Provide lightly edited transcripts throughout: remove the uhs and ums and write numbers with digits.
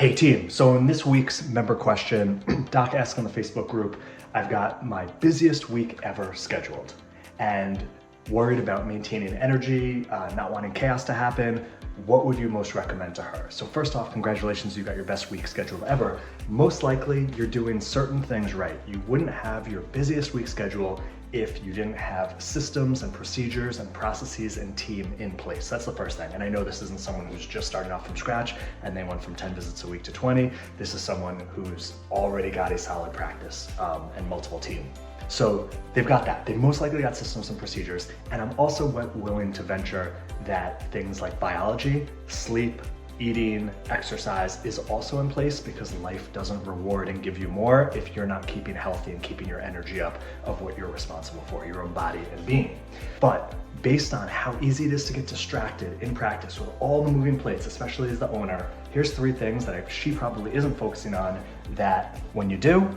Hey team, so in this week's member question, Doc asked on the Facebook group, I've got my busiest week ever scheduled and worried about maintaining energy, not wanting chaos to happen. What would you most recommend to her? So first off, congratulations, you got your best week scheduled ever. Most likely you're doing certain things right. You wouldn't have your busiest week schedule if you didn't have systems and procedures and processes and team in place. That's the first thing. And I know this isn't someone who's just starting off from scratch and they went from 10 visits a week to 20. This is someone who's already got a solid practice and multiple team. So they've got that. They most likely got systems and procedures. And I'm also willing to venture that things like biology, sleep, eating, exercise is also in place because life doesn't reward and give you more if you're not keeping healthy and keeping your energy up of what you're responsible for, your own body and being. But based on how easy it is to get distracted in practice with all the moving plates, especially as the owner, here's 3 things that she probably isn't focusing on that when you do,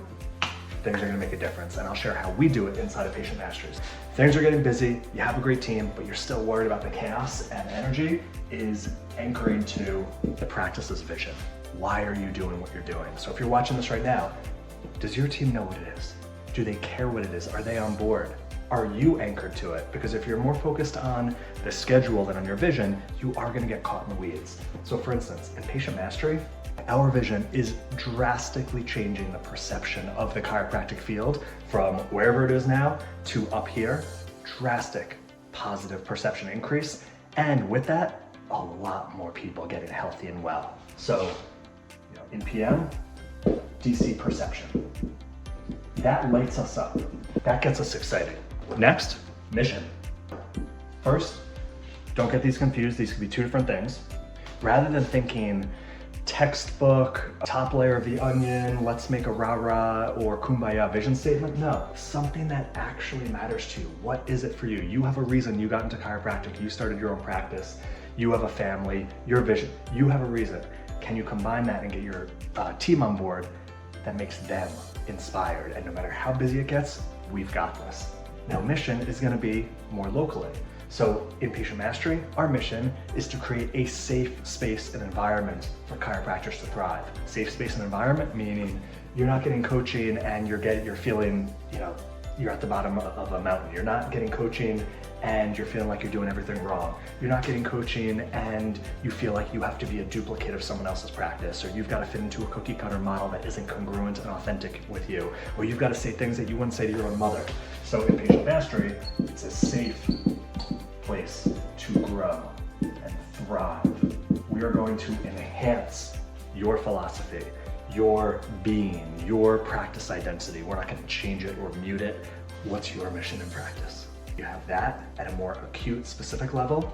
things are gonna make a difference. And I'll share how we do it inside of Patient Masters. Things are getting busy, you have a great team, but you're still worried about the chaos and energy is anchoring to the practice's vision. Why are you doing what you're doing? So if you're watching this right now, does your team know what it is? Do they care what it is? Are they on board? Are you anchored to it? Because if you're more focused on the schedule than on your vision, you are gonna get caught in the weeds. So for instance, in Patient Mastery, our vision is drastically changing the perception of the chiropractic field from wherever it is now to up here. Drastic positive perception increase. And with that, a lot more people getting healthy and well. So in PM, DC perception. That lights us up. That gets us excited. Next, mission. First, don't get these confused. These could be 2 different things. Rather than thinking textbook, top layer of the onion, let's make a rah-rah or kumbaya vision statement. No, something that actually matters to you. What is it for you? You have a reason you got into chiropractic, you started your own practice, you have a family, your vision, you have a reason. Can you combine that and get your team on board that makes them inspired? And no matter how busy it gets, we've got this. Now mission is gonna be more locally. So in Patient Mastery, our mission is to create a safe space and environment for chiropractors to thrive. Safe space and environment meaning you're not getting coaching and you're feeling, you're at the bottom of a mountain. You're not getting coaching and you're feeling like you're doing everything wrong. You're not getting coaching and you feel like you have to be a duplicate of someone else's practice, or you've got to fit into a cookie cutter model that isn't congruent and authentic with you, or you've got to say things that you wouldn't say to your own mother. So in Patient Mastery, it's a safe place to grow and thrive. We are going to enhance your philosophy, your being, your practice identity. We're not going to change it or mute it. What's your mission in practice? You have that at a more acute, specific level.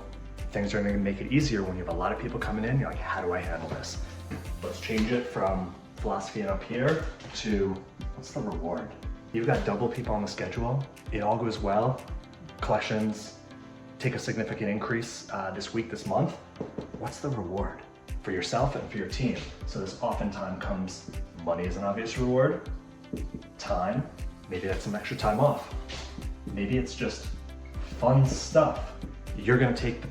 Things are going to make it easier when you have a lot of people coming in. You're like, how do I handle this? Let's change it from philosophy and up here to what's the reward? You've got double people on the schedule. It all goes well. Collections take a significant increase this week, this month. What's the reward for yourself and for your team? So this oftentimes comes, money is an obvious reward, time, maybe that's some extra time off. Maybe it's just fun stuff. You're gonna take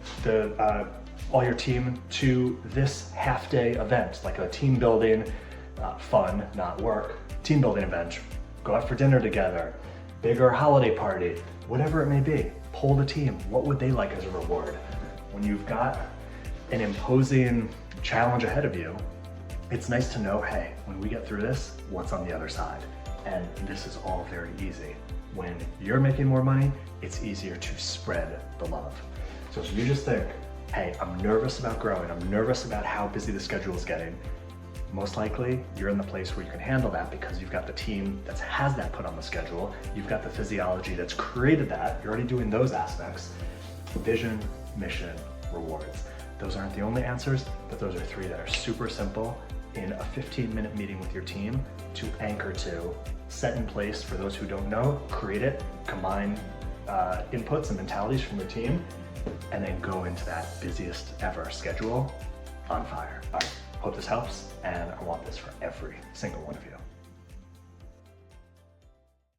all your team to this half-day event, like a team building, fun, not work, team building event. Go out for dinner together, bigger holiday party, whatever it may be. Poll the team. What would they like as a reward? When you've got an imposing challenge ahead of you, it's nice to know, hey, when we get through this, what's on the other side? And this is all very easy. When you're making more money, it's easier to spread the love. So if you just think, hey, I'm nervous about growing, I'm nervous about how busy the schedule is getting, most likely you're in the place where you can handle that because you've got the team that has that put on the schedule. You've got the physiology that's created that. You're already doing those aspects. Vision, mission, rewards. Those aren't the only answers, but those are 3 that are super simple in a 15-minute meeting with your team to anchor to, set in place for those who don't know, create it, combine inputs and mentalities from your team, and then go into that busiest ever schedule on fire. All right. Hope this helps, and I want this for every single one of you.